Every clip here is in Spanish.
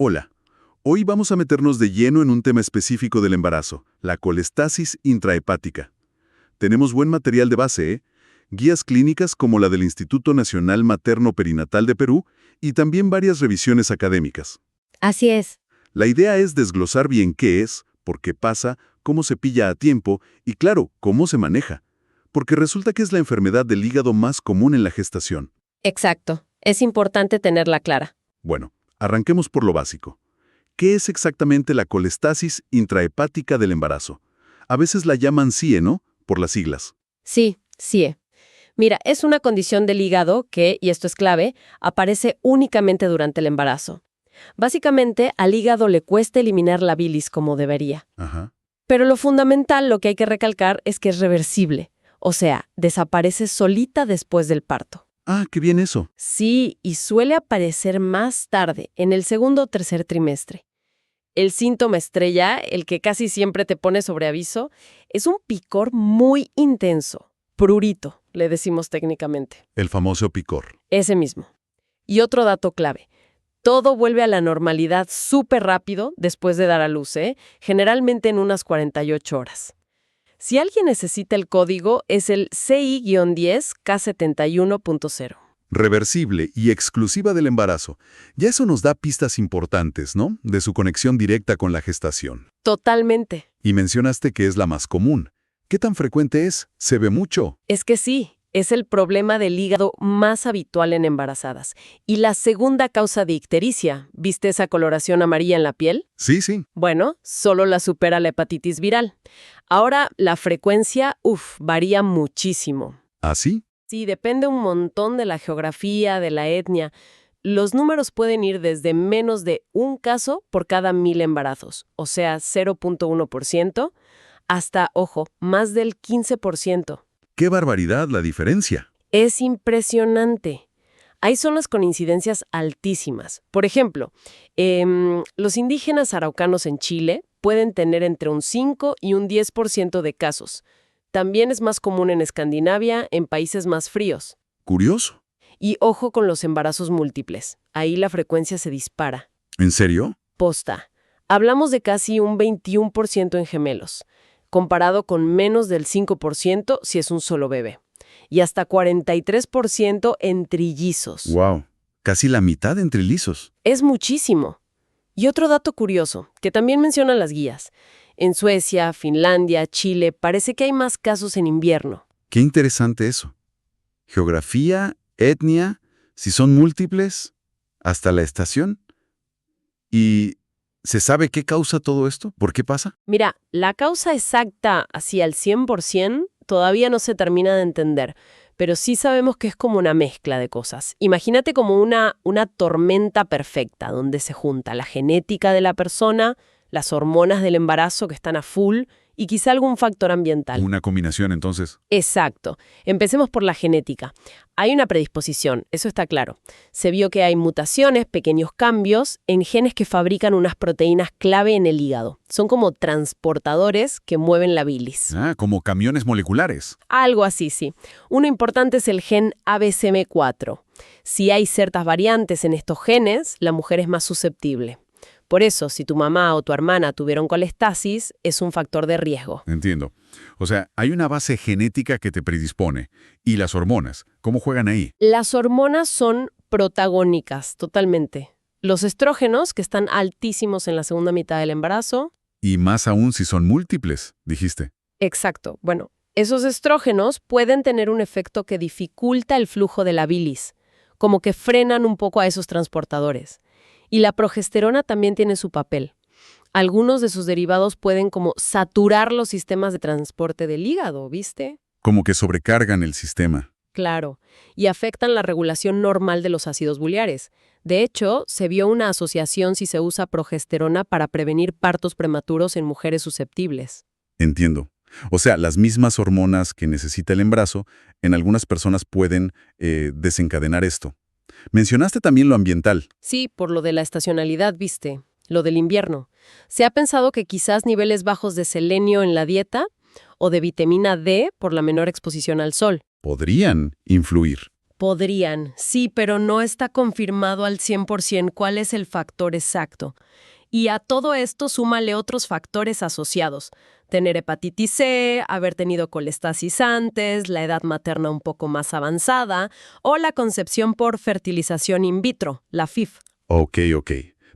Hola, hoy vamos a meternos de lleno en un tema específico del embarazo, la colestasis intrahepática. Tenemos buen material de base, ¿eh? Guías clínicas como la del Instituto Nacional Materno Perinatal de Perú y también varias revisiones académicas. Así es. La idea es desglosar bien qué es, por qué pasa, cómo se pilla a tiempo y, claro, cómo se maneja. Porque resulta que es la enfermedad del hígado más común en la gestación. Exacto. Es importante tenerla clara. Bueno, arranquemos por lo básico. ¿Qué es exactamente la colestasis intrahepática del embarazo? A veces la llaman CIE, ¿no? Por las siglas. Sí. Mira, es una condición del hígado que, y esto es clave, aparece únicamente durante el embarazo. Básicamente, al hígado le cuesta eliminar la bilis como debería. Ajá. Pero lo fundamental, lo que hay que recalcar, es que es reversible. O sea, desaparece solita después del parto. Ah, qué bien eso. Sí, y suele aparecer más tarde, en el segundo o tercer trimestre. El síntoma estrella, el que casi siempre te pone sobre aviso, es un picor muy intenso. Prurito, le decimos técnicamente. El famoso picor. Ese mismo. Y otro dato clave. Todo vuelve a la normalidad súper rápido después de dar a luz, generalmente en unas 48 horas. Si alguien necesita el código, es el CI-10K71.0. Reversible y exclusiva del embarazo. Ya eso nos da pistas importantes, ¿no? De su conexión directa con la gestación. Totalmente. Y mencionaste que es la más común. ¿Qué tan frecuente es? ¿Se ve mucho? Es que sí, es el problema del hígado más habitual en embarazadas. Y la segunda causa de ictericia, ¿viste esa coloración amarilla en la piel? Sí. Bueno, solo la supera la hepatitis viral. Ahora, la frecuencia, varía muchísimo. ¿Ah, sí? Sí, depende un montón de la geografía, de la etnia. Los números pueden ir desde menos de un caso por cada 1000 embarazos, o sea, 0.1%, hasta, ojo, más del 15%. ¡Qué barbaridad la diferencia! Es impresionante. Hay zonas con incidencias altísimas. Por ejemplo, los indígenas araucanos en Chile pueden tener entre un 5 y un 10% de casos. También es más común en Escandinavia, en países más fríos. Curioso. Y ojo con los embarazos múltiples. Ahí la frecuencia se dispara. ¿En serio? Posta. Hablamos de casi un 21% en gemelos, comparado con menos del 5% si es un solo bebé. Y hasta 43% en trillizos. ¡Wow! Casi la mitad entre lisos. Es muchísimo. Y otro dato curioso, que también mencionan las guías. En Suecia, Finlandia, Chile, parece que hay más casos en invierno. Qué interesante eso. Geografía, etnia, si son múltiples, hasta la estación. ¿Y se sabe qué causa todo esto? ¿Por qué pasa? Mira, la causa exacta, así al 100%, todavía no se termina de entender, pero sí sabemos que es como una mezcla de cosas. Imagínate como una tormenta perfecta, donde se junta la genética de la persona, las hormonas del embarazo que están a full y quizá algún factor ambiental. Una combinación, entonces. Exacto. Empecemos por la genética. Hay una predisposición, eso está claro. Se vio que hay mutaciones, pequeños cambios, en genes que fabrican unas proteínas clave en el hígado. Son como transportadores que mueven la bilis. Ah, como camiones moleculares. Algo así, sí. Uno importante es el gen ABCM4. Si hay ciertas variantes en estos genes, la mujer es más susceptible. Por eso, si tu mamá o tu hermana tuvieron colestasis, es un factor de riesgo. Entiendo. O sea, hay una base genética que te predispone. ¿Y las hormonas? ¿Cómo juegan ahí? Las hormonas son protagónicas, totalmente. Los estrógenos, que están altísimos en la segunda mitad del embarazo. Y más aún si son múltiples, dijiste. Exacto. Bueno, esos estrógenos pueden tener un efecto que dificulta el flujo de la bilis, como que frenan un poco a esos transportadores. Y la progesterona también tiene su papel. Algunos de sus derivados pueden como saturar los sistemas de transporte del hígado, ¿viste? Como que sobrecargan el sistema. Claro, y afectan la regulación normal de los ácidos biliares. De hecho, se vio una asociación si se usa progesterona para prevenir partos prematuros en mujeres susceptibles. Entiendo. O sea, las mismas hormonas que necesita el embarazo, en algunas personas pueden desencadenar esto. Mencionaste también lo ambiental. Sí, por lo de la estacionalidad, ¿viste? Lo del invierno. Se ha pensado que quizás niveles bajos de selenio en la dieta o de vitamina D por la menor exposición al sol. Podrían influir. Podrían, sí, pero no está confirmado al 100% cuál es el factor exacto. Y a todo esto súmale otros factores asociados. Tener hepatitis C, haber tenido colestasis antes, la edad materna un poco más avanzada o la concepción por fertilización in vitro, la FIV. Ok.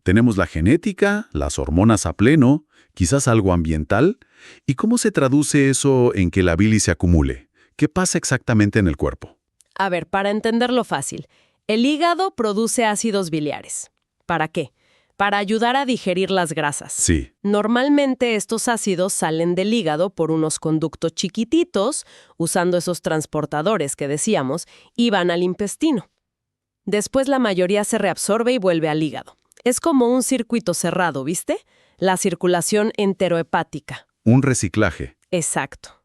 Tenemos la genética, las hormonas a pleno, quizás algo ambiental. ¿Y cómo se traduce eso en que la bilis se acumule? ¿Qué pasa exactamente en el cuerpo? A ver, para entenderlo fácil, el hígado produce ácidos biliares. ¿Para qué? Para ayudar a digerir las grasas. Sí. Normalmente estos ácidos salen del hígado por unos conductos chiquititos, usando esos transportadores que decíamos, y van al intestino. Después la mayoría se reabsorbe y vuelve al hígado. Es como un circuito cerrado, ¿viste? La circulación enterohepática. Un reciclaje. Exacto.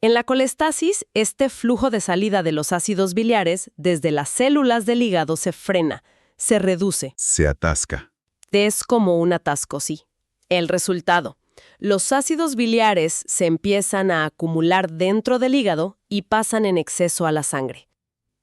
En la colestasis, este flujo de salida de los ácidos biliares desde las células del hígado se frena, se reduce. Se atasca. Es como un atasco, sí. El resultado. Los ácidos biliares se empiezan a acumular dentro del hígado y pasan en exceso a la sangre.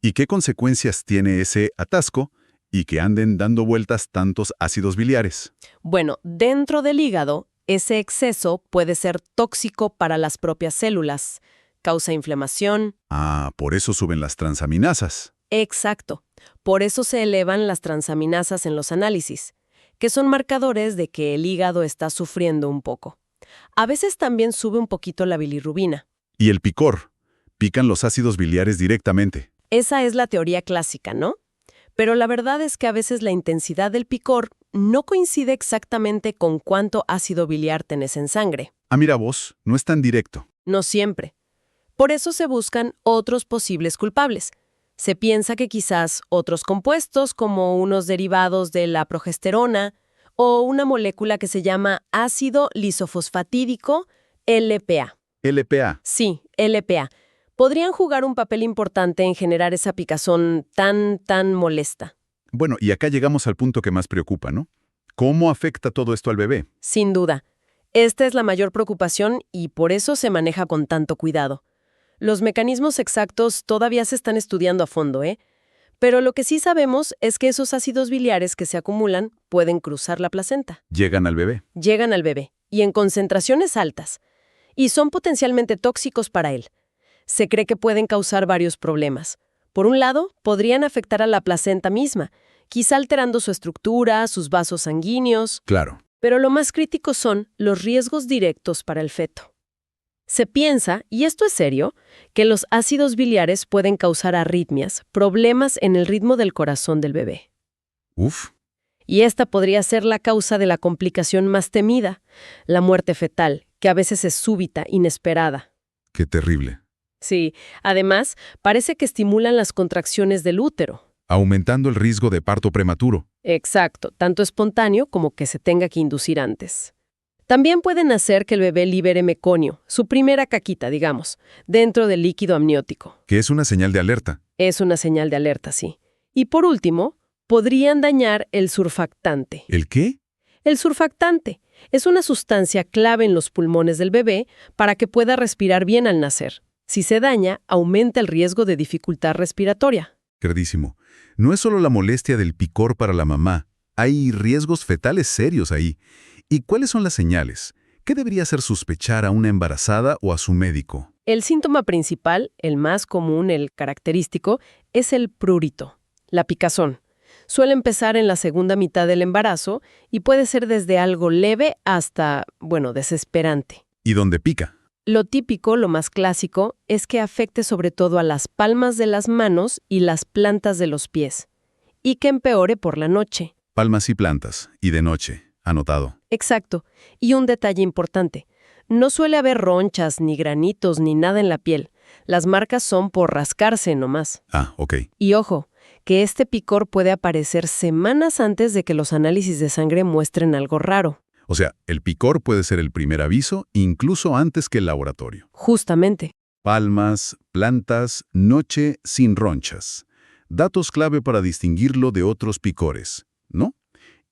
¿Y qué consecuencias tiene ese atasco y que anden dando vueltas tantos ácidos biliares? Bueno, dentro del hígado, ese exceso puede ser tóxico para las propias células. Causa inflamación. Ah, por eso suben las transaminasas. Exacto. Por eso se elevan las transaminasas en los análisis, que son marcadores de que el hígado está sufriendo un poco. A veces también sube un poquito la bilirrubina. Y el picor. Pican los ácidos biliares directamente. Esa es la teoría clásica, ¿no? Pero la verdad es que a veces la intensidad del picor no coincide exactamente con cuánto ácido biliar tenés en sangre. Ah, mira vos, no es tan directo. No siempre. Por eso se buscan otros posibles culpables. Se piensa que quizás otros compuestos, como unos derivados de la progesterona o una molécula que se llama ácido lisofosfatídico, LPA. LPA. Sí, LPA. Podrían jugar un papel importante en generar esa picazón tan molesta. Bueno, y acá llegamos al punto que más preocupa, ¿no? ¿Cómo afecta todo esto al bebé? Sin duda. Esta es la mayor preocupación y por eso se maneja con tanto cuidado. Los mecanismos exactos todavía se están estudiando a fondo, ¿eh? Pero lo que sí sabemos es que esos ácidos biliares que se acumulan pueden cruzar la placenta. Llegan al bebé. Llegan al bebé, y en concentraciones altas. Y son potencialmente tóxicos para él. Se cree que pueden causar varios problemas. Por un lado, podrían afectar a la placenta misma, quizá alterando su estructura, sus vasos sanguíneos. Claro. Pero lo más crítico son los riesgos directos para el feto. Se piensa, y esto es serio, que los ácidos biliares pueden causar arritmias, problemas en el ritmo del corazón del bebé. Uf. Y esta podría ser la causa de la complicación más temida, la muerte fetal, que a veces es súbita, inesperada. Qué terrible. Sí, además, parece que estimulan las contracciones del útero. Aumentando el riesgo de parto prematuro. Exacto, tanto espontáneo como que se tenga que inducir antes. También pueden hacer que el bebé libere meconio, su primera caquita, digamos, dentro del líquido amniótico. Que es una señal de alerta. Es una señal de alerta, sí. Y por último, podrían dañar el surfactante. ¿El qué? El surfactante es una sustancia clave en los pulmones del bebé para que pueda respirar bien al nacer. Si se daña, aumenta el riesgo de dificultad respiratoria. Queridísimo, no es solo la molestia del picor para la mamá. Hay riesgos fetales serios ahí. ¿Y cuáles son las señales? ¿Qué debería hacer sospechar a una embarazada o a su médico? El síntoma principal, el más común, el característico, es el prurito, la picazón. Suele empezar en la segunda mitad del embarazo y puede ser desde algo leve hasta, desesperante. ¿Y dónde pica? Lo típico, lo más clásico, es que afecte sobre todo a las palmas de las manos y las plantas de los pies, y que empeore por la noche. Palmas y plantas, y de noche. Anotado. Exacto. Y un detalle importante. No suele haber ronchas, ni granitos, ni nada en la piel. Las marcas son por rascarse nomás. Ah, ok. Y ojo, que este picor puede aparecer semanas antes de que los análisis de sangre muestren algo raro. O sea, el picor puede ser el primer aviso, incluso antes que el laboratorio. Justamente. Palmas, plantas, noche sin ronchas. Datos clave para distinguirlo de otros picores, ¿no?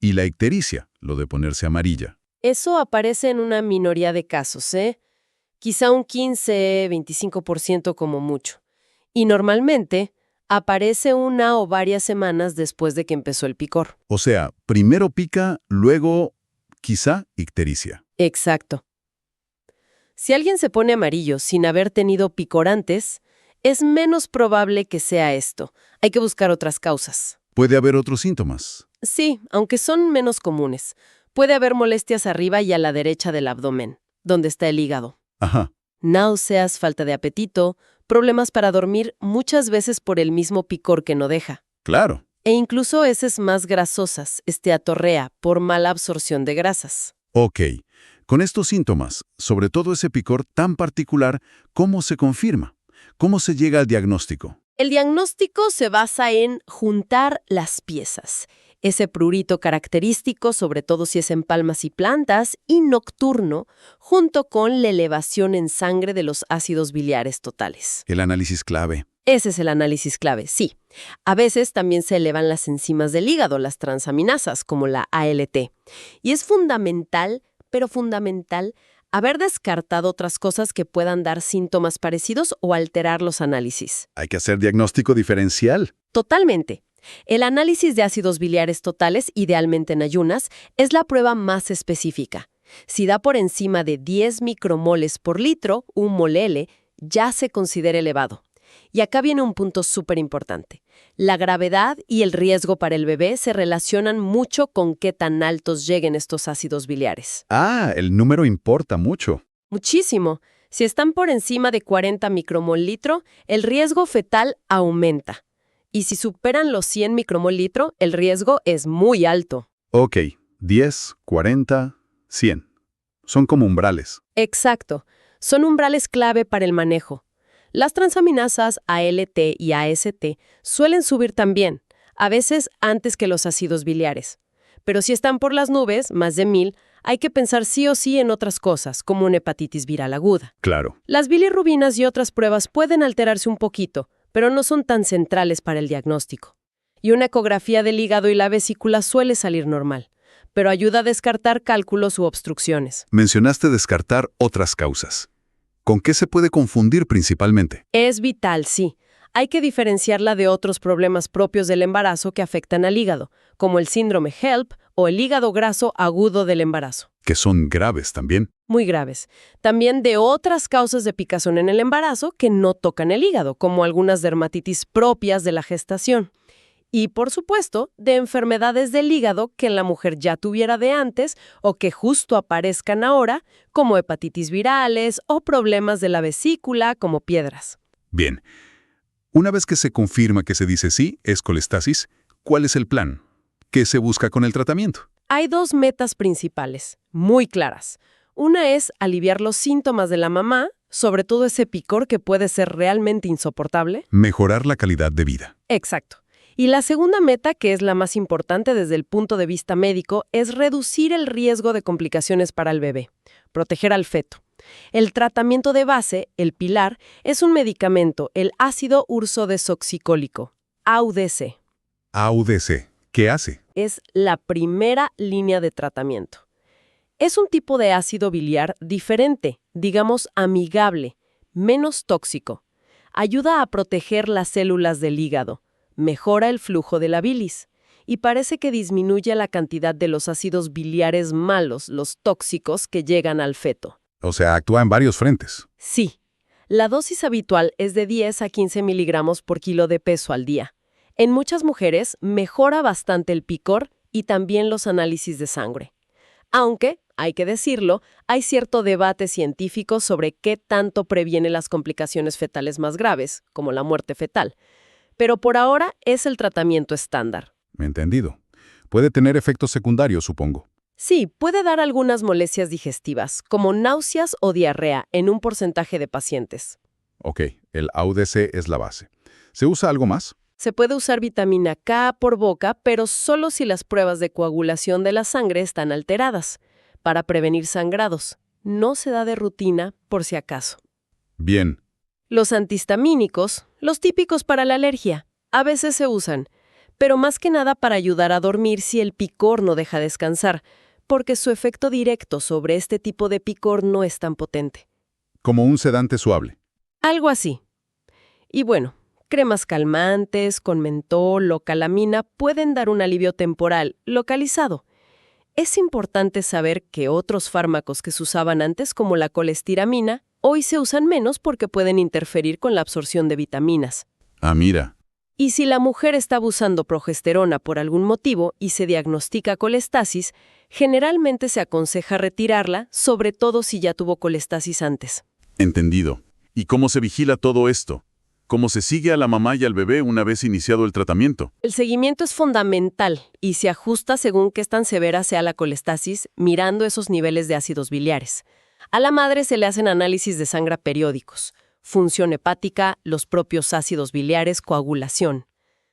Y la ictericia, lo de ponerse amarilla. Eso aparece en una minoría de casos, ¿eh? Quizá un 15-25% como mucho. Y normalmente Aparece una o varias semanas después de que empezó el picor. O sea, primero pica, luego, quizá, ictericia. Exacto. Si alguien se pone amarillo sin haber tenido picor antes, es menos probable que sea esto. Hay que buscar otras causas. Puede haber otros síntomas. Sí, aunque son menos comunes. Puede haber molestias arriba y a la derecha del abdomen, donde está el hígado. Ajá. Náuseas, falta de apetito, problemas para dormir, muchas veces por el mismo picor que no deja. Claro. E incluso heces más grasosas, esteatorrea, por mala absorción de grasas. Ok. Con estos síntomas, sobre todo ese picor tan particular, ¿cómo se confirma? ¿Cómo se llega al diagnóstico? El diagnóstico se basa en juntar las piezas. Ese prurito característico, sobre todo si es en palmas y plantas, y nocturno, junto con la elevación en sangre de los ácidos biliares totales. El análisis clave. Ese es el análisis clave, sí. A veces también se elevan las enzimas del hígado, las transaminasas, como la ALT. Y es fundamental, pero fundamental, haber descartado otras cosas que puedan dar síntomas parecidos o alterar los análisis. Hay que hacer diagnóstico diferencial. Totalmente. El análisis de ácidos biliares totales, idealmente en ayunas, es la prueba más específica. Si da por encima de 10 micromoles por litro, un mol-L, ya se considera elevado. Y acá viene un punto súper importante. La gravedad y el riesgo para el bebé se relacionan mucho con qué tan altos lleguen estos ácidos biliares. Ah, el número importa mucho. Muchísimo. Si están por encima de 40 micromol litro, el riesgo fetal aumenta. Y si superan los 100 micromol litro, el riesgo es muy alto. Ok, 10, 40, 100. Son como umbrales. Exacto. Son umbrales clave para el manejo. Las transaminasas ALT y AST suelen subir también, a veces antes que los ácidos biliares. Pero si están por las nubes, más de 1000, hay que pensar sí o sí en otras cosas, como una hepatitis viral aguda. Claro. Las bilirrubinas y otras pruebas pueden alterarse un poquito, pero no son tan centrales para el diagnóstico. Y una ecografía del hígado y la vesícula suele salir normal, pero ayuda a descartar cálculos u obstrucciones. Mencionaste descartar otras causas. ¿Con qué se puede confundir principalmente? Es vital, sí. Hay que diferenciarla de otros problemas propios del embarazo que afectan al hígado, como el síndrome HELP o el hígado graso agudo del embarazo. Que son graves también. Muy graves. También de otras causas de picazón en el embarazo que no tocan el hígado, como algunas dermatitis propias de la gestación. Y, por supuesto, de enfermedades del hígado que la mujer ya tuviera de antes o que justo aparezcan ahora, como hepatitis virales o problemas de la vesícula, como piedras. Bien. Una vez que se confirma que se dice sí, es colestasis, ¿cuál es el plan? ¿Qué se busca con el tratamiento? Hay dos metas principales, muy claras. Una es aliviar los síntomas de la mamá, sobre todo ese picor que puede ser realmente insoportable. Mejorar la calidad de vida. Exacto. Y la segunda meta, que es la más importante desde el punto de vista médico, es reducir el riesgo de complicaciones para el bebé, proteger al feto. El tratamiento de base, el pilar, es un medicamento, el ácido ursodesoxicólico, AUDC. AUDC. ¿Qué hace? Es la primera línea de tratamiento. Es un tipo de ácido biliar diferente, digamos amigable, menos tóxico. Ayuda a proteger las células del hígado, mejora el flujo de la bilis y parece que disminuye la cantidad de los ácidos biliares malos, los tóxicos, que llegan al feto. O sea, actúa en varios frentes. Sí, la dosis habitual es de 10 a 15 miligramos por kilo de peso al día. En muchas mujeres mejora bastante el picor y también los análisis de sangre. Aunque, hay que decirlo, hay cierto debate científico sobre qué tanto previene las complicaciones fetales más graves, como la muerte fetal. Pero por ahora es el tratamiento estándar. Entendido. Puede tener efectos secundarios, supongo. Sí, puede dar algunas molestias digestivas, como náuseas o diarrea en un porcentaje de pacientes. Ok, el AUDC es la base. ¿Se usa algo más? Se puede usar vitamina K por boca, pero solo si las pruebas de coagulación de la sangre están alteradas, para prevenir sangrados. No se da de rutina, por si acaso. Bien. Los antihistamínicos, los típicos para la alergia, a veces se usan, pero más que nada para ayudar a dormir si el picor no deja descansar, porque su efecto directo sobre este tipo de picor no es tan potente. Como un sedante suave. Algo así. Y bueno, Cremas calmantes, con mentol o calamina pueden dar un alivio temporal, localizado. Es importante saber que otros fármacos que se usaban antes, como la colestiramina, hoy se usan menos porque pueden interferir con la absorción de vitaminas. Ah, mira. Y si la mujer está abusando progesterona por algún motivo y se diagnostica colestasis, generalmente se aconseja retirarla, sobre todo si ya tuvo colestasis antes. Entendido. ¿Y cómo se vigila todo esto? ¿Cómo se sigue a la mamá y al bebé una vez iniciado el tratamiento? El seguimiento es fundamental y se ajusta según qué tan severa sea la colestasis, mirando esos niveles de ácidos biliares. A la madre se le hacen análisis de sangre periódicos, función hepática, los propios ácidos biliares, coagulación.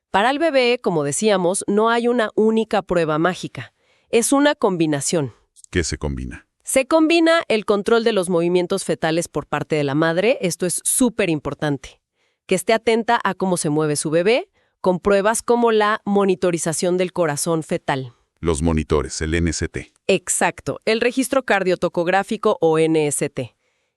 Para el bebé, como decíamos, no hay una única prueba mágica. Es una combinación. ¿Qué se combina? Se combina el control de los movimientos fetales por parte de la madre, esto es súper importante. Que esté atenta a cómo se mueve su bebé, con pruebas como la monitorización del corazón fetal. Los monitores, el NST. Exacto, el registro cardiotocográfico o NST.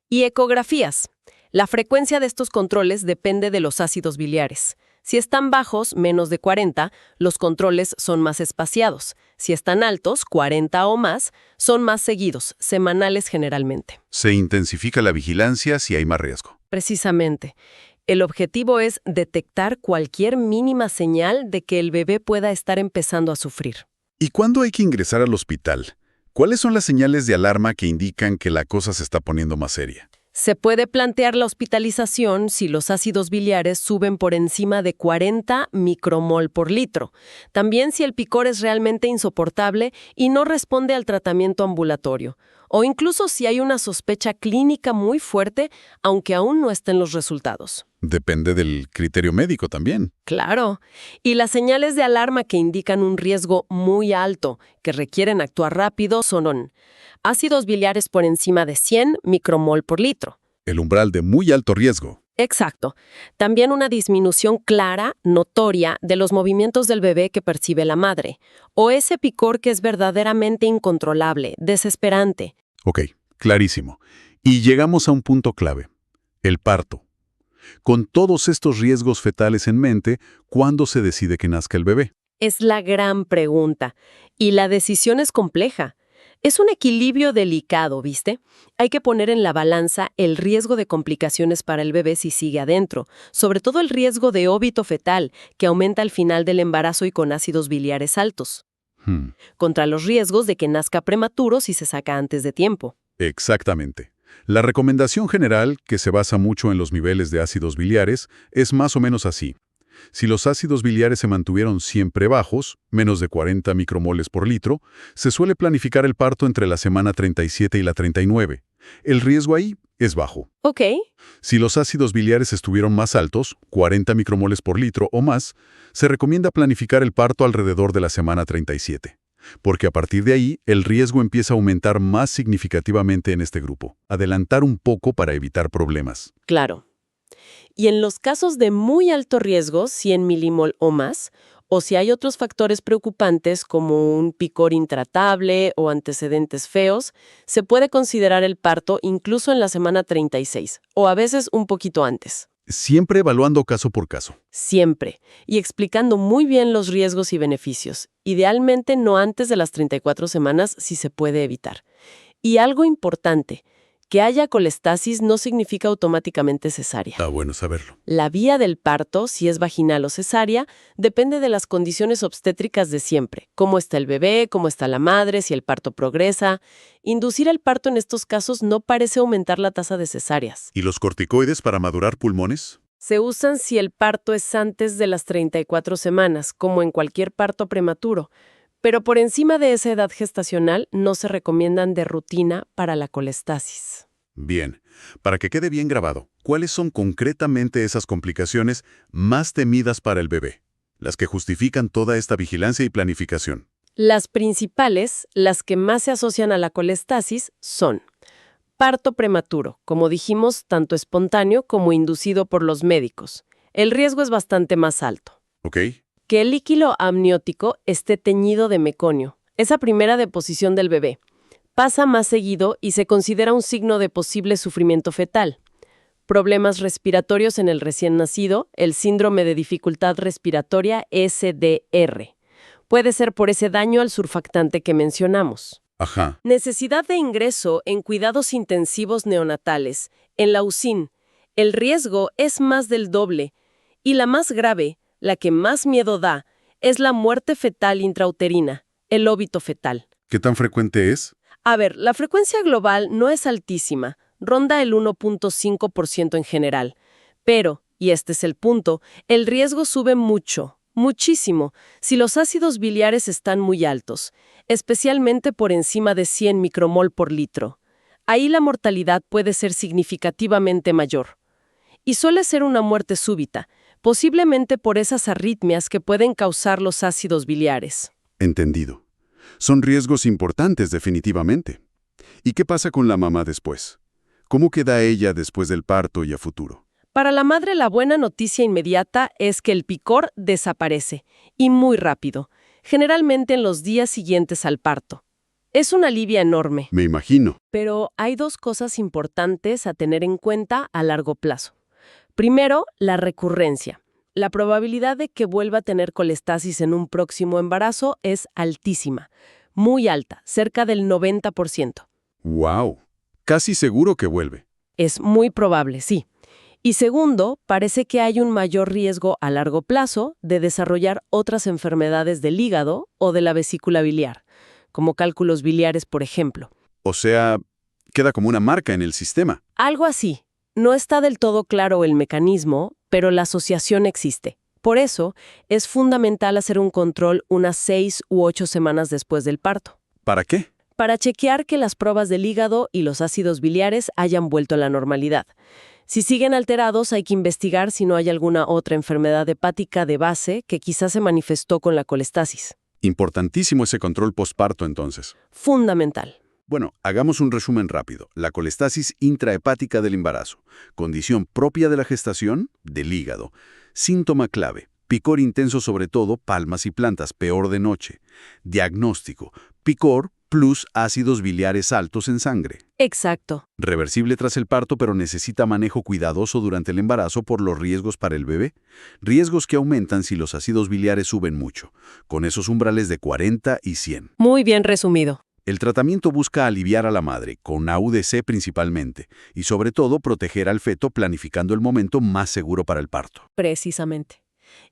Y ecografías. La frecuencia de estos controles depende de los ácidos biliares. Si están bajos, menos de 40, los controles son más espaciados. Si están altos, 40 o más, son más seguidos, semanales generalmente. Se intensifica la vigilancia si hay más riesgo. Precisamente. El objetivo es detectar cualquier mínima señal de que el bebé pueda estar empezando a sufrir. ¿Y cuándo hay que ingresar al hospital? ¿Cuáles son las señales de alarma que indican que la cosa se está poniendo más seria? Se puede plantear la hospitalización si los ácidos biliares suben por encima de 40 micromol por litro. También si el picor es realmente insoportable y no responde al tratamiento ambulatorio. O incluso si hay una sospecha clínica muy fuerte, aunque aún no estén los resultados. Depende del criterio médico también. Claro. Y las señales de alarma que indican un riesgo muy alto, que requieren actuar rápido, son ácidos biliares por encima de 100 micromol por litro. El umbral de muy alto riesgo. Exacto. También una disminución clara, notoria, de los movimientos del bebé que percibe la madre. O ese picor que es verdaderamente incontrolable, desesperante. Ok, clarísimo. Y llegamos a un punto clave. El parto. Con todos estos riesgos fetales en mente, ¿cuándo se decide que nazca el bebé? Es la gran pregunta. Y la decisión es compleja. Es un equilibrio delicado, ¿viste? Hay que poner en la balanza el riesgo de complicaciones para el bebé si sigue adentro, sobre todo el riesgo de óbito fetal, que aumenta al final del embarazo y con ácidos biliares altos, contra los riesgos de que nazca prematuro si se saca antes de tiempo. Exactamente. La recomendación general, que se basa mucho en los niveles de ácidos biliares, es más o menos así. Si los ácidos biliares se mantuvieron siempre bajos, menos de 40 micromoles por litro, se suele planificar el parto entre la semana 37 y la 39. El riesgo ahí es bajo. Ok. Si los ácidos biliares estuvieron más altos, 40 micromoles por litro o más, se recomienda planificar el parto alrededor de la semana 37. Porque a partir de ahí, el riesgo empieza a aumentar más significativamente en este grupo. Adelantar un poco para evitar problemas. Claro. Y en los casos de muy alto riesgo, 100 milimol o más, o si hay otros factores preocupantes como un picor intratable o antecedentes feos, se puede considerar el parto incluso en la semana 36, o a veces un poquito antes. Siempre evaluando caso por caso. Siempre. Y explicando muy bien los riesgos y beneficios. Idealmente no antes de las 34 semanas si se puede evitar. Y algo importante, que haya colestasis no significa automáticamente cesárea. Ah, bueno saberlo. La vía del parto, si es vaginal o cesárea, depende de las condiciones obstétricas de siempre. Cómo está el bebé, cómo está la madre, si el parto progresa. Inducir el parto en estos casos no parece aumentar la tasa de cesáreas. ¿Y los corticoides para madurar pulmones? Se usan si el parto es antes de las 34 semanas, como en cualquier parto prematuro. Pero por encima de esa edad gestacional no se recomiendan de rutina para la colestasis. Bien, para que quede bien grabado, ¿cuáles son concretamente esas complicaciones más temidas para el bebé? Las que justifican toda esta vigilancia y planificación. Las principales, las que más se asocian a la colestasis, son parto prematuro, como dijimos, tanto espontáneo como inducido por los médicos. El riesgo es bastante más alto. ¿Ok? Que el líquido amniótico esté teñido de meconio, esa primera deposición del bebé. Pasa más seguido y se considera un signo de posible sufrimiento fetal. problemas respiratorios en el recién nacido, el síndrome de dificultad respiratoria SDR. Puede ser por ese daño al surfactante que mencionamos. Ajá. Necesidad de ingreso en cuidados intensivos neonatales, en la UCIN. El riesgo es más del doble. Y la más grave, la que más miedo da, es la muerte fetal intrauterina, el óbito fetal. ¿Qué tan frecuente es? A ver, la frecuencia global no es altísima, ronda el 1.5% en general. Pero, y este es el punto, el riesgo sube mucho, muchísimo, si los ácidos biliares están muy altos, especialmente por encima de 100 micromol por litro. Ahí la mortalidad puede ser significativamente mayor. Y suele ser una muerte súbita, posiblemente por esas arritmias que pueden causar los ácidos biliares. Entendido. Son riesgos importantes, definitivamente. ¿Y qué pasa con la mamá después? ¿Cómo queda ella después del parto y a futuro? Para la madre, la buena noticia inmediata es que el picor desaparece, y muy rápido, generalmente en los días siguientes al parto. Es un alivio enorme. Me imagino. Pero hay dos cosas importantes a tener en cuenta a largo plazo. Primero, la recurrencia. La probabilidad de que vuelva a tener colestasis en un próximo embarazo es altísima, muy alta, cerca del 90%. ¡Wow! Casi seguro que vuelve. Es muy probable, sí. Y segundo, parece que hay un mayor riesgo a largo plazo de desarrollar otras enfermedades del hígado o de la vesícula biliar, como cálculos biliares, por ejemplo. O sea, queda como una marca en el sistema. Algo así. No está del todo claro el mecanismo, pero la asociación existe. Por eso, es fundamental hacer un control unas 6 u 8 semanas después del parto. ¿Para qué? Para chequear que las pruebas del hígado y los ácidos biliares hayan vuelto a la normalidad. Si siguen alterados, hay que investigar si no hay alguna otra enfermedad hepática de base que quizás se manifestó con la colestasis. Importantísimo ese control posparto, entonces. Fundamental. Bueno, hagamos un resumen rápido. La colestasis intrahepática del embarazo. Condición propia de la gestación, del hígado. Síntoma clave. Picor intenso sobre todo, palmas y plantas, peor de noche. Diagnóstico. Picor plus ácidos biliares altos en sangre. Exacto. Reversible tras el parto, pero necesita manejo cuidadoso durante el embarazo por los riesgos para el bebé. Riesgos que aumentan si los ácidos biliares suben mucho, con esos umbrales de 40 y 100. Muy bien resumido. El tratamiento busca aliviar a la madre, con AUDC principalmente, y sobre todo proteger al feto planificando el momento más seguro para el parto. Precisamente.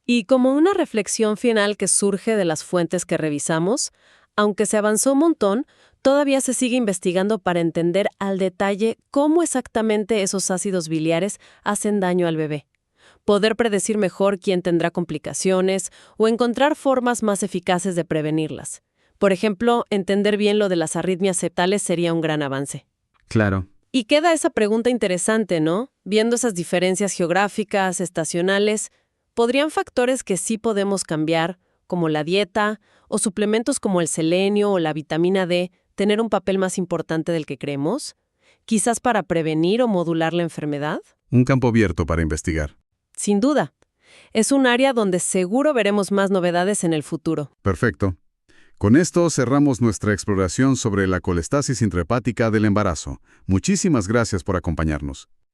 Y como una reflexión final que surge de las fuentes que revisamos, aunque se avanzó un montón, todavía se sigue investigando para entender al detalle cómo exactamente esos ácidos biliares hacen daño al bebé. Poder predecir mejor quién tendrá complicaciones o encontrar formas más eficaces de prevenirlas. Por ejemplo, entender bien lo de las arritmias septales sería un gran avance. Claro. Y queda esa pregunta interesante, ¿no? Viendo esas diferencias geográficas, estacionales, ¿podrían factores que sí podemos cambiar, como la dieta, o suplementos como el selenio o la vitamina D, tener un papel más importante del que creemos? ¿Quizás para prevenir o modular la enfermedad? Un campo abierto para investigar. Sin duda. Es un área donde seguro veremos más novedades en el futuro. Perfecto. Con esto cerramos nuestra exploración sobre la colestasis intrahepática del embarazo. Muchísimas gracias por acompañarnos.